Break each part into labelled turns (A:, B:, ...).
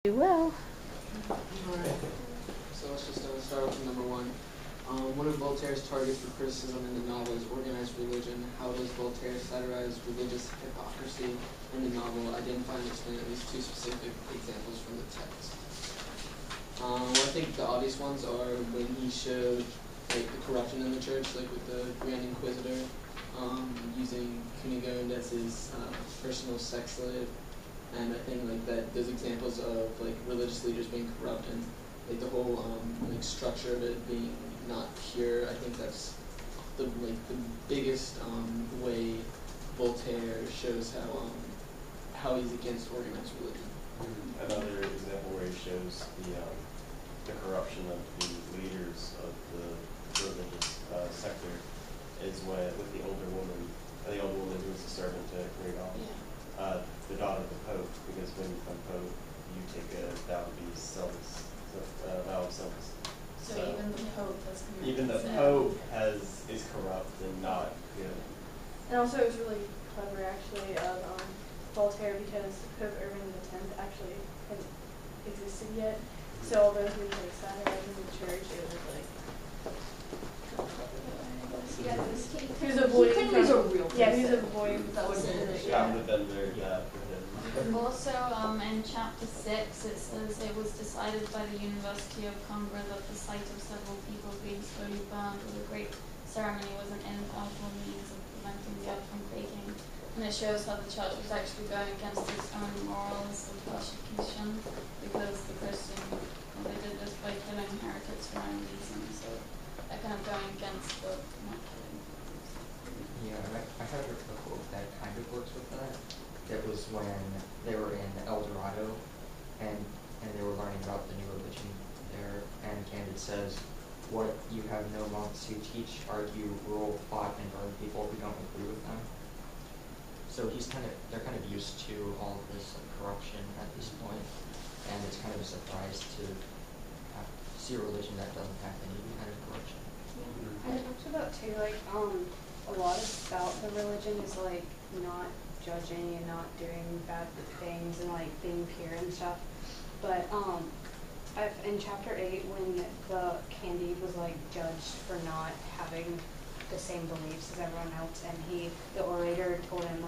A: You will.
B: Alright, so let's just start off with number one. One of Voltaire's targets for criticism in the novel is organized religion. How does Voltaire satirize religious hypocrisy in the novel? Identify and explain at least two specific examples from the text. Well, I think the obvious ones are when he showed the corruption in the church, like with the Grand Inquisitor, using Cunegonde as his personal sex slave. And I think that those examples of religious leaders being corrupt and the whole structure of it being not pure, I think that's the biggest way Voltaire shows how he's against organized religion.
C: Another example where he shows the corruption of the leaders of the religious sector is when with the older woman who was a servant to Cunegonde.
B: Yeah.
C: The daughter of the Pope, because when you become Pope, you take a vow to be vow of celibacy.
D: So even the Pope has committed
C: Even the
D: sin.
C: Pope is corrupt and not good.
E: And also it was really clever actually of Voltaire, because Pope Urban X actually hadn't existed yet. So although he was satirizing the church, it was
D: Yeah,
E: he was avoiding
D: use a real
E: he was
D: person.
E: avoiding
D: That was it.
C: That would have been very bad for him.
D: Also, in chapter 6, it says it was decided by the University of Cumbria that the sight of several people being slowly burned with a great ceremony was an infallible means of preventing the earth from quaking. And it shows how the church was actually going against its own morals of persecution, because the Christian, they did this by killing heretics for own reasons. So they're kind of going against the not killing.
F: Yeah, I have a quote that kind of works with that. It was when they were in El Dorado, and they were learning about the new religion there, and Candide says, "What, you have no monks who teach, argue, rule, plot, and burn people who don't agree with them?" So they're kind of used to all of this corruption at this point, and it's kind of a surprise to see a religion that doesn't have any kind of corruption.
E: And it talks about too, a lot about the religion is not judging and not doing bad things and being pure and stuff. But in chapter 8, when the Candide was judged for not having the same beliefs as everyone else, and the orator told him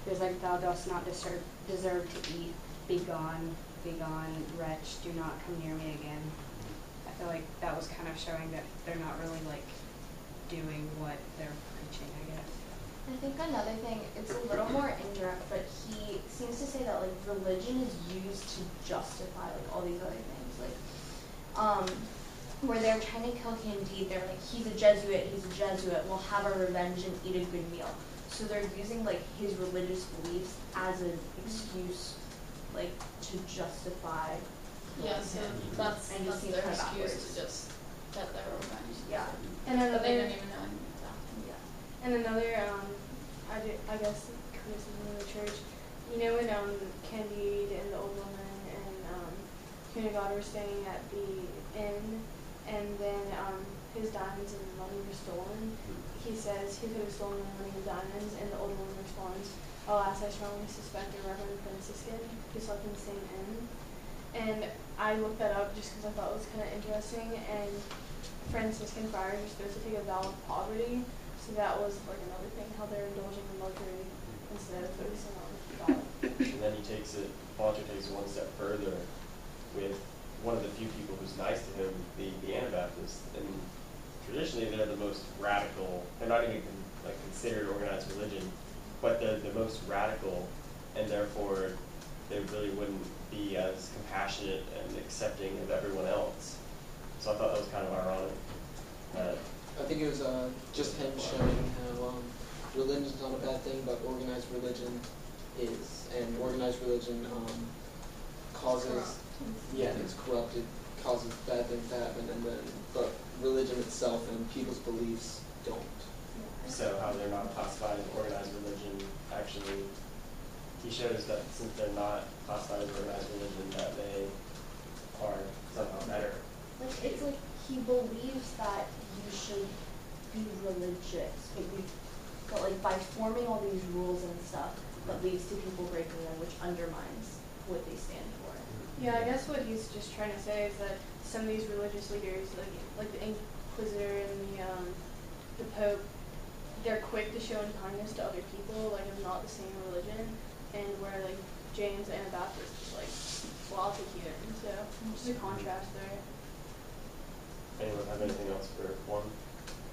E: he was "Thou dost not deserve to eat. Be gone, wretch. Do not come near me again." I feel like that was kind of showing that they're not really doing what they're preaching, I guess.
G: I think another thing, it's a little more indirect, but he seems to say that religion is used to justify all these other things. Where they're trying to kill Candide, they're he's a Jesuit, we'll have our revenge and eat a good meal. So they're using his religious beliefs as an excuse to justify
D: So that's
G: and just seems
D: their
G: kind of
D: excuse
G: backwards.
D: to just get their revenge.
G: Yeah.
E: And
D: But they
E: another,
D: don't even know anything about him.
G: Yeah.
E: and another, I guess, criticism of the church. You know when Candide and the old woman and Cunegonde were staying at the inn, and then his diamonds and money were stolen. He says, "Who could have stolen the money and diamonds?" And the old woman responds, "Alas, I strongly suspect a Reverend Franciscan who slept in the same inn." And I looked that up just because I thought it was kind of interesting. And Franciscan friars are supposed to take a vow of poverty, so that was another thing, how they're indulging in luxury instead of focusing on God.
C: And then Voltaire takes it one step further with one of the few people who's nice to him, the Anabaptists. And traditionally they're the most radical. They're not even considered organized religion, but they're the most radical, and therefore they really wouldn't be as compassionate and accepting of everyone else. So I thought that was kind of ironic.
B: I think it was just him showing how religion is not a bad thing, but organized religion is. And organized religion causes, it's corrupted, causes bad things to happen, but religion itself and people's beliefs don't.
C: So how they're not classified as organized religion, actually, he shows that since they're not classified as organized religion, that they are somehow better.
G: It's he believes that you should be religious, but by forming all these rules and stuff, that leads to people breaking them, which undermines what they stand for.
E: Yeah, I guess what he's just trying to say is that some of these religious leaders, like the Inquisitor and the Pope, they're quick to show kindness to other people, like of not the same religion, and where like James the Anabaptist is like, well, I'll take you in. So just a contrast there.
C: Anyone have anything else for one?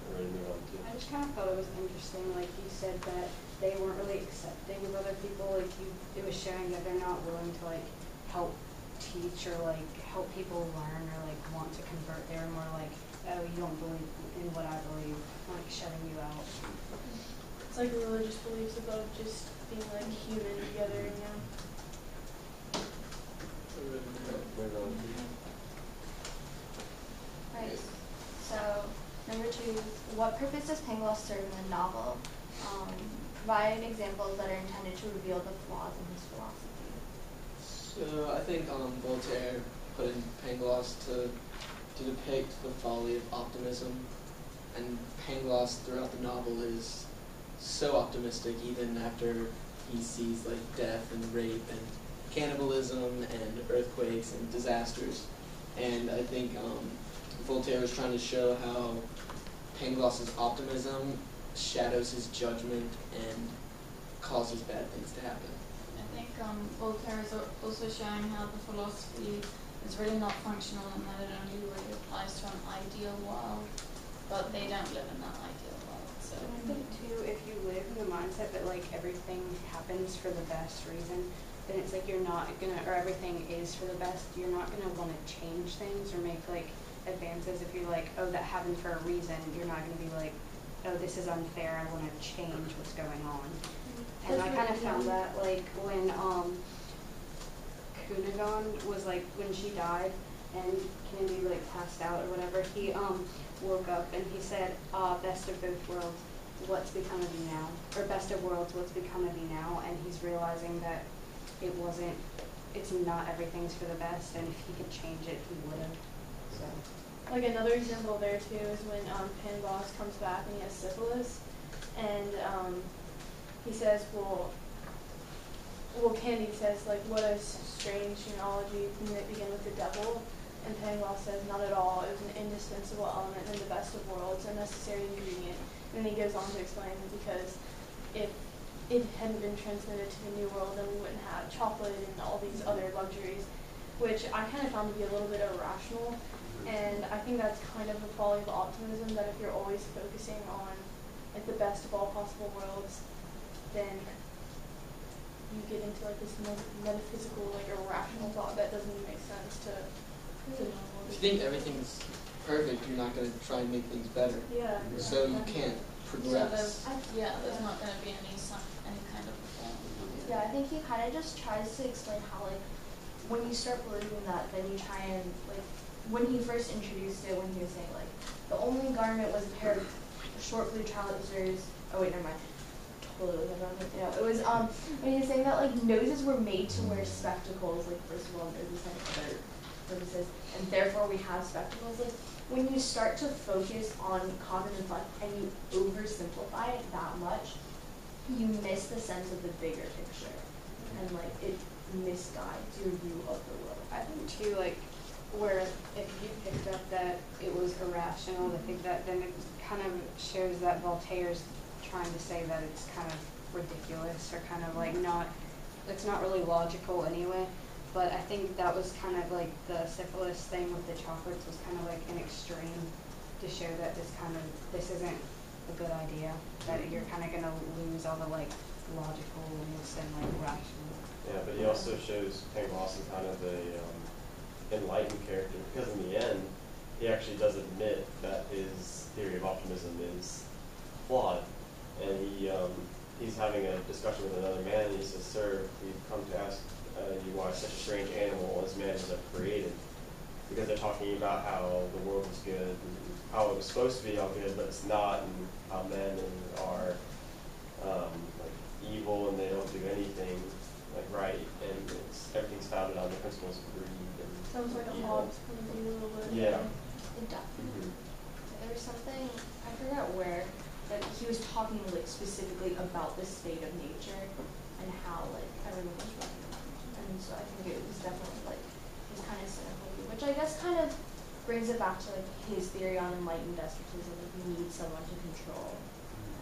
C: We're ready to move on to.
A: I just kind of thought it was interesting, like you said that they weren't really accepting of other people. Like it was showing that they're not willing to like help teach or like help people learn or like want to convert. They were more like, oh, you don't believe in what I believe, like shutting you out.
E: It's like religious beliefs above just being like human together, you know.
C: Move on to.
G: Right. So, number 2, what purpose does Pangloss serve in the novel? Provide examples that are intended to reveal the flaws in his philosophy.
B: So I think Voltaire put in Pangloss to depict the folly of optimism, and Pangloss throughout the novel is so optimistic even after he sees like death and rape and cannibalism and earthquakes and disasters. And I think Voltaire was trying to show how Pangloss's optimism shadows his judgment and causes bad things to happen.
D: I think Voltaire is also showing how the philosophy is really not functional and that it only really applies to an ideal world, but they don't live in that ideal world. So
A: And I think too, if you live in the mindset that like everything happens for the best reason, then it's like you're not gonna, or everything is for the best, you're not gonna want to change things or make like advances. If you're like, oh, that happened for a reason, you're not gonna be like, oh, this is unfair, I want to change what's going on. And I kind of found that like when Cunegonde was like, when she died and Kennedy like passed out or whatever, he woke up and he said, best of both worlds, what's become of you now? Or best of worlds, what's become of you now? And he's realizing that it's not everything's for the best, and if he could change it, he would have. So.
E: Like another example there too is when Pangloss comes back and he has syphilis, and he says, well, Candide says like, what a strange genealogy, didn't it begin with the devil? And Pangloss says, not at all. It was an indispensable element in the best of worlds, a necessary ingredient. And then he goes on to explain because if it hadn't been transmitted to the New World, then we wouldn't have chocolate and all these other luxuries, which I kind of found to be a little bit irrational. And I think that's kind of the folly of optimism, that if you're always focusing on like the best of all possible worlds, then you get into like this metaphysical, like irrational thought that doesn't even make sense to normal.
B: If you think everything's perfect, you're not going to try and make things better.
E: Yeah.
B: So you can't progress.
D: there's not going to be any kind of reform.
G: Yeah, I think he kind of just tries to explain how, like, when you start believing that, then you try and, like, when he first introduced it, when he was saying, like, the only garment was a pair of short blue trousers. Oh, wait, never mind. Totally wrong. You know, it was, when he was saying that, like, noses were made to wear spectacles, like, first of all, noses have other purposes, and therefore we have spectacles. Like, when you start to focus on cognitive thought and you oversimplify it that much, you miss the sense of the bigger picture, and like it misguides your view of the world.
A: I think too, like, where if you picked up that it was irrational, I think that then it kind of shows that Voltaire's trying to say that it's kind of ridiculous or kind of like it's not really logical anyway. But I think that was kind of like the syphilis thing with the chocolates was kind of like an extreme to show that this isn't a good idea, that you're kind of going to lose all the like logicalness and like rational.
C: Yeah, but he also shows Pangloss in kind of a enlightened character, because in the end, he actually does admit that his theory of optimism is flawed, and he's having a discussion with another man, and he says, "Sir, we've come to ask you why such a strange animal as man was created," because they're talking about how the world was good and how it was supposed to be all good, but it's not, and how men are like evil and they don't do anything like right, and everything's founded on the principles of greed and
E: Sounds like a
C: evil.
E: Hobbes point of view a little bit.
C: Yeah.
G: It definitely.
C: Mm-hmm.
G: There was something, I forgot where, that he was talking like specifically about the state of nature and how like everyone was running around. And so I think it was definitely like I guess kind of brings it back to like his theory on enlightened despotism, like we need someone to control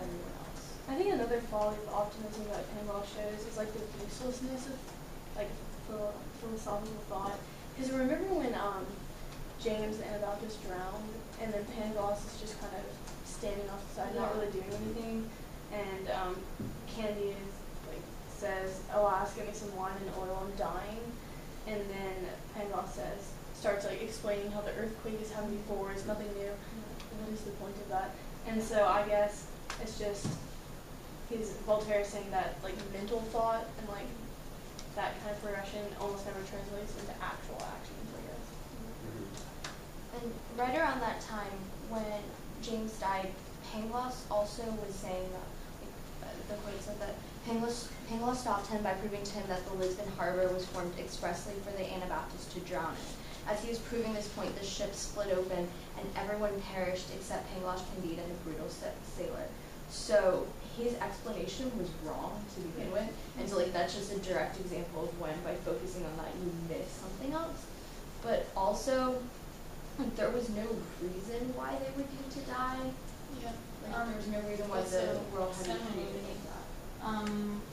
G: everyone else.
E: I think another folly of optimism that Pangloss shows is like the uselessness of like philosophical thought. Because remember when James the Anabaptist drowned, and then Pangloss is just kind of standing off the side, not really doing anything, and Candide like says, "Alas, give me some wine and oil, I'm dying," and then Pangloss starts like explaining how the earthquake has happened before, it's nothing new. What is the point of that? And so I guess it's just Voltaire saying that like mental thought and like that kind of progression almost never translates into actual actions, I guess.
G: And right around that time, when James died, Pangloss also was saying that, like, the quote said that Pangloss stopped him by proving to him that the Lisbon harbor was formed expressly for the Anabaptists to drown in. As he was proving this point, the ship split open, and everyone perished except Pangloss, Candide, and the brutal sailor. So his explanation was wrong to begin with, and so like that's just a direct example of when, by focusing on that, you miss something else. But also, like, there was no reason why they would need to die.
D: Yeah.
G: Like, there was no reason why the world had been created like that.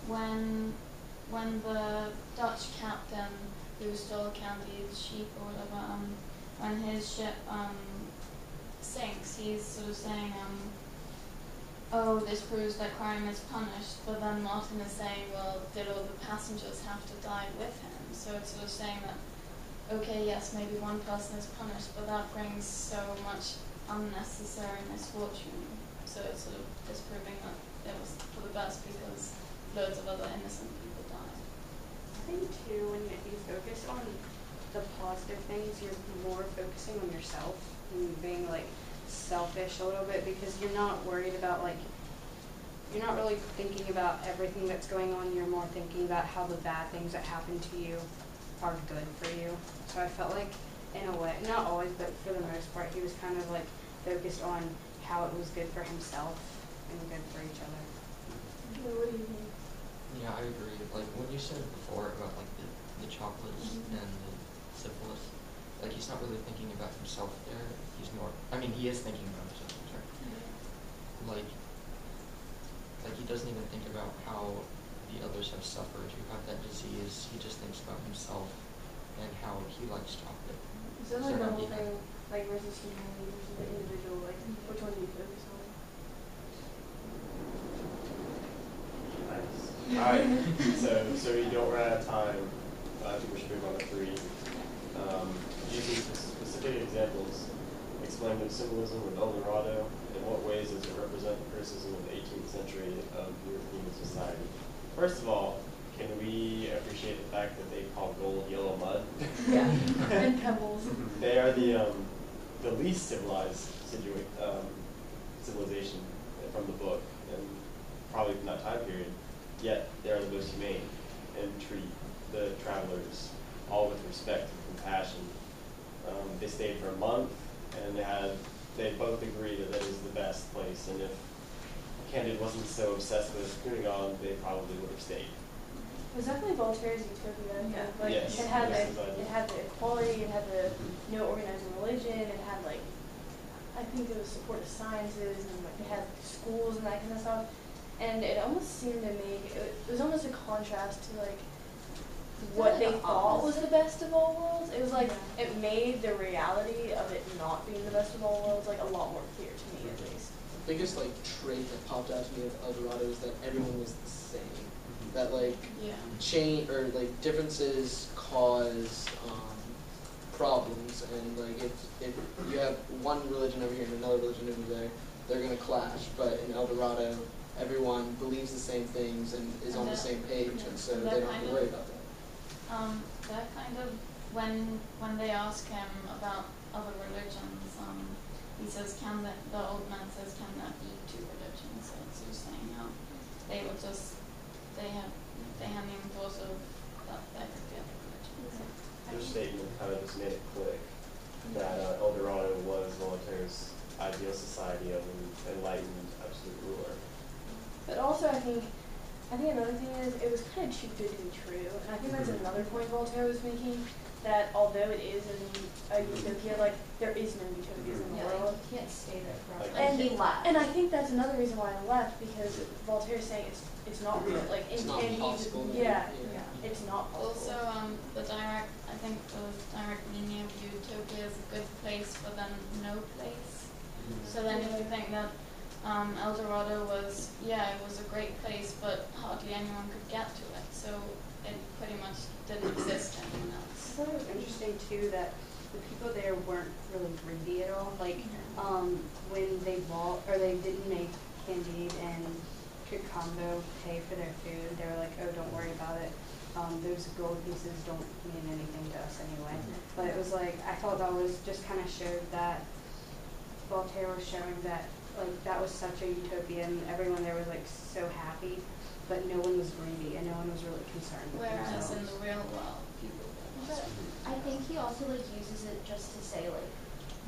D: When the Dutch captain who stole Candide's sheep or whatever, when his ship sinks, he's sort of saying, oh, this proves that crime is punished, but then Martin is saying, well, did all the passengers have to die with him? So it's sort of saying that, okay, yes, maybe one person is punished, but that brings so much unnecessary misfortune. So it's sort of disproving that it was for the best because loads of other innocent people died.
A: I think too, when you focus on the positive things, you're more focusing on yourself and being like selfish a little bit, because you're not worried about like, you're not really thinking about everything that's going on. You're more thinking about how the bad things that happen to you are good for you. So I felt like, in a way, not always, but for the most part, he was kind of like focused on how it was good for himself and good for each other.
E: What do you think?
F: Yeah, I agree. Like what you said before about like the chocolates and the syphilis, like he's not really thinking about himself there. He's more, I mean, he is thinking about himself, sorry. Like he doesn't even think about how the others have suffered who have that disease. He just thinks about himself and how he likes chocolate.
E: So like the whole thing, like versus humanity versus the individual, like which one do you focus on?
C: Nice. Alright, so you don't run out of time. I think we should move on to 3. Using specific examples, explain the symbolism of El Dorado. In what ways does it represent the criticism of the 18th century of European society? First of all, can we appreciate the fact that they call gold yellow mud?
E: Yeah, and pebbles.
C: They are the least civilized civilization from the book, and probably from that time period. Yet they are the most humane and treat the travelers all with respect and compassion. They stayed for a month, and they both agreed that that is the best place. And if Candide wasn't so obsessed with Cunegonde, they probably would have stayed.
E: It was definitely Voltaire's utopia.
A: Yeah.
E: Like
C: Yes,
E: it had
C: yes,
E: it had the equality, it had the no organizing religion, it had like I think it was support of sciences, and like it had schools and that kind of stuff. And it almost seemed to make it was almost a contrast to like what they thought was the best of all worlds. It was like it made the reality of it not being the best of all worlds like a lot more clear to me, at least.
B: The biggest like trait that popped out to me of El Dorado is that everyone was the same. That like change or like differences cause problems, and like if you have one religion over here and another religion over there, they're gonna clash. But in El Dorado, everyone believes the same things and is on the same page, and so they don't have to worry about that.
D: That kind of, when they ask him about other religions, he says, the old man says, can that be 2 religions? So it's just saying how they were just, they hadn't even thought of that there could be other religions.
C: Your statement kind of just made it click that El Dorado was Voltaire's ideal society of an enlightened absolute ruler.
E: But also I think another thing is it was kind of too good to be true, and I think that's another point Voltaire was making. that although it is a utopia, like there is no utopias in the
G: Yeah,
E: world.
G: you can't stay there forever.
C: Like-
G: And he left.
E: And I think that's another reason why I left, because Voltaire's saying it's not real. Like
B: It's
E: in
B: not
E: Candy's,
B: possible.
E: yeah,
B: Yeah.
E: it's not possible.
D: Also, I think the direct meaning of utopia is a good place, but then no place. So then if you think that El Dorado was, it was a great place, but hardly anyone could get to it, so it pretty much didn't exist to anyone
A: I
D: else.
A: thought it was interesting too that the people there weren't really greedy at all. Like, when they they didn't make Candide and Combo pay for their food, they were like, oh, don't worry about it. Those gold pieces don't mean anything to us anyway. But it was like, I thought that was just kind of showed that Voltaire was showing that, like, that was such a utopia and everyone there was like so happy, but no one was greedy and no one was really concerned with
D: Whereas
A: themselves.
D: in the real world, people were
G: But I think he also like uses it just to say like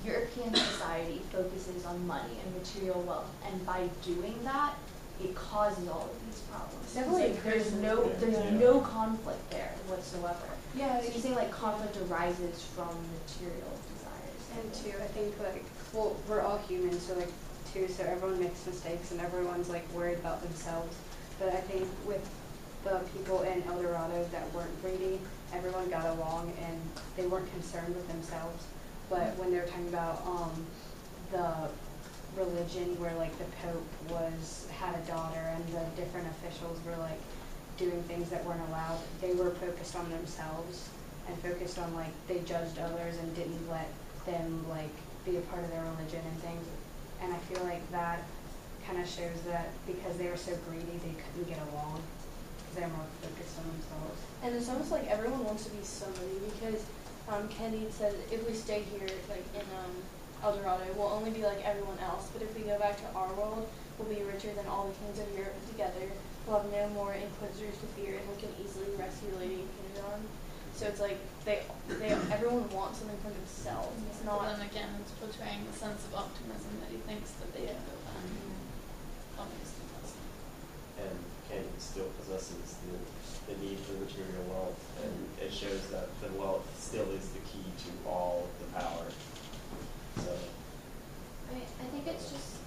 G: European society focuses on money and material wealth, and by doing that, it causes all of these problems.
E: Definitely
G: It's like there's
C: Yeah.
G: no conflict there whatsoever.
E: Yeah,
G: So you say like conflict arises from material desires.
A: And two, I think like, well, we're all humans, so like too, so everyone makes mistakes and everyone's like worried about themselves. But I think with the people in El Dorado that weren't greedy, everyone got along and they weren't concerned with themselves. But when they're talking about the religion where like the Pope had a daughter and the different officials were like doing things that weren't allowed, they were focused on themselves and focused on like they judged others and didn't let them like be a part of their religion and things. And I feel like that kind of shows that because they were so greedy, they couldn't get along because they were more focused on themselves.
E: and it's almost like everyone wants to be somebody, because Candide said if we stay here like in El Dorado, we'll only be like everyone else. But if we go back to our world, we'll be richer than all the kings of Europe put together. We'll have no more inquisitors to fear, and we can easily rescue Lady Cunegonde. So it's like everyone wants something for themselves. It's
D: But
E: not.
D: then again, it's portraying the sense of optimism that he thinks that they can go back. Obviously, that's not.
C: And Candide still possesses the need for material wealth, and it shows that the wealth still is the key to all of the power. So,
G: I mean, I think it's just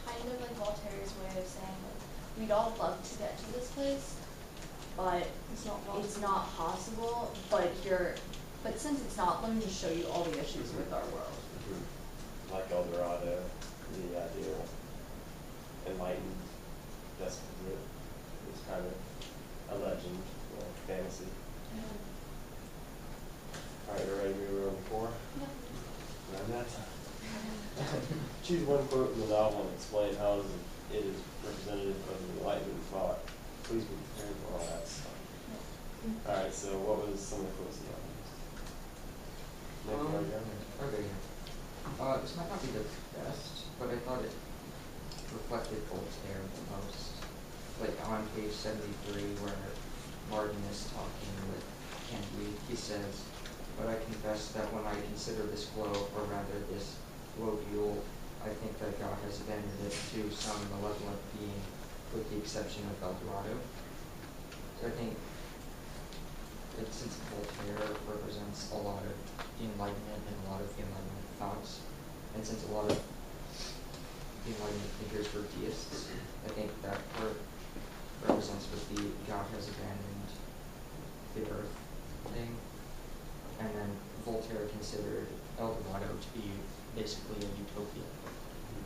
G: kind of like Voltaire's way of saying like we'd all love to get to this place, but
E: It's not possible.
G: it's not possible. But since it's not, let me just show you all the issues with our world.
C: like El Dorado, the idea of enlightened despotism is kind of a legend, fantasy. All right, you ready to move on to 4? Around that time. Choose one quote in the novel and explain how it is representative of the Enlightenment thought. Please be prepared for all that stuff. All right, so what was some of the quotes you used? Nick, you wanna go?
F: Okay. This might not be the best, but I thought it reflected Voltaire the most. Like on page 73 where Martin is talking with Candide, he says, "But I confess that when I consider this globe, or rather this globule, I think that God has abandoned it to some malevolent being, with the exception of El Dorado." So I think that since Voltaire represents a lot of the Enlightenment and a lot of the Enlightenment thoughts, and since a lot of the Enlightenment thinkers were deists, I think that part represents what the God has abandoned the earth thing. And then Voltaire considered El Dorado to be basically a utopia.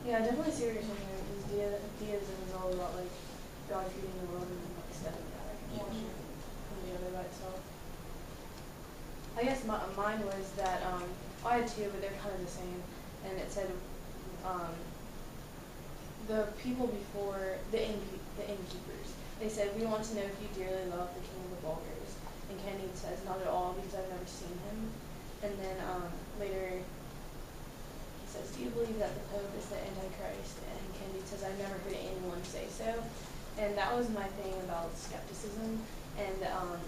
E: Yeah, I definitely see what you're saying there. Because deism is all about like God creating the world and like stepping out and watching it come together by itself. I guess mine was that I had 2, but they're kind of the same. And it said the people before the innkeepers. They said, "We want to know if you dearly love the king of the Bulgars." And Candide says, "Not at all, because I've never seen him." And then later he says, "Do you believe that the Pope is the Antichrist?" And Candide says, "I've never heard anyone say so." And that was my thing about skepticism and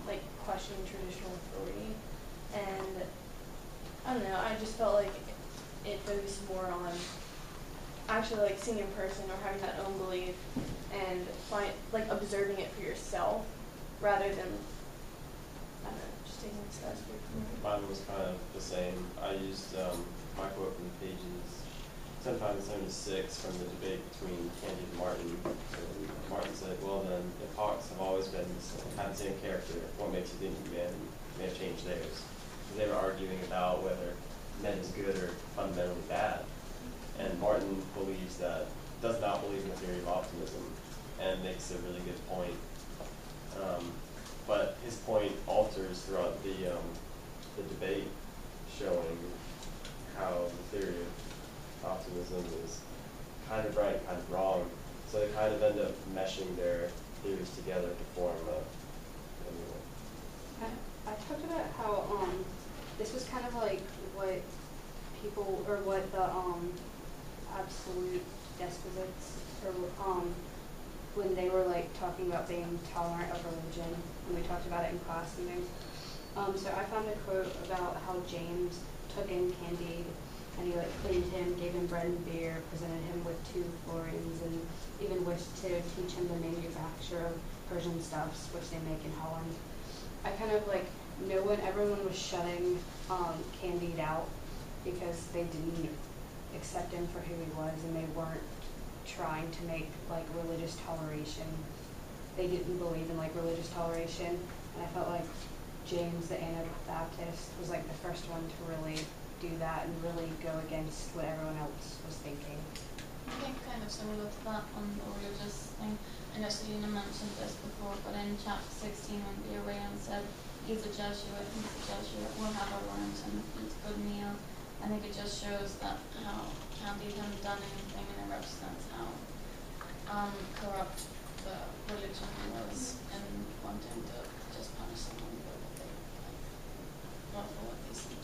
E: like questioning traditional authority. And I don't know, I just felt like it focused more on actually like seeing in person or having that own belief and observing it for yourself rather than, I don't know, just taking this aspect from it.
C: Mine was kind of the same. I used my quote from pages 75 and 76 from the debate between Candide and Martin. And Martin said, well then, if hawks have always been had the same character, what makes you think men may have changed theirs? They were arguing about whether men is good or fundamentally bad. And Martin does not believe in the theory of optimism, and makes a really good point. But his point alters throughout the debate, showing how the theory of optimism is kind of right, kind of wrong. So they kind of end up meshing their theories together to form a new one.
A: I talked about how this was kind of like what people, or what the absolute despots, or when they were like talking about being tolerant of religion, and we talked about it in class and things. So I found a quote about how James took in Candide, and he like cleaned him, gave him bread and beer, presented him with 2 florins, and even wished to teach him the manufacture of Persian stuffs, which they make in Holland. I kind of like, everyone was shutting Candide out because they didn't accept him for who he was, and they weren't trying to make like religious toleration. They didn't believe in like religious toleration, and I felt like James the Anabaptist was like the first one to really do that and really go against what everyone else was thinking.
D: I think kind of similar to that on the religious thing. I know Selena mentioned this before, but in chapter 16 when Berean said, he's a Jesuit, we'll have our lunch and eat a good meal. I think it just shows that how Candide hadn't done anything, and it represents how corrupt the religion was in wanting to just punish someone for what they, not for what they said.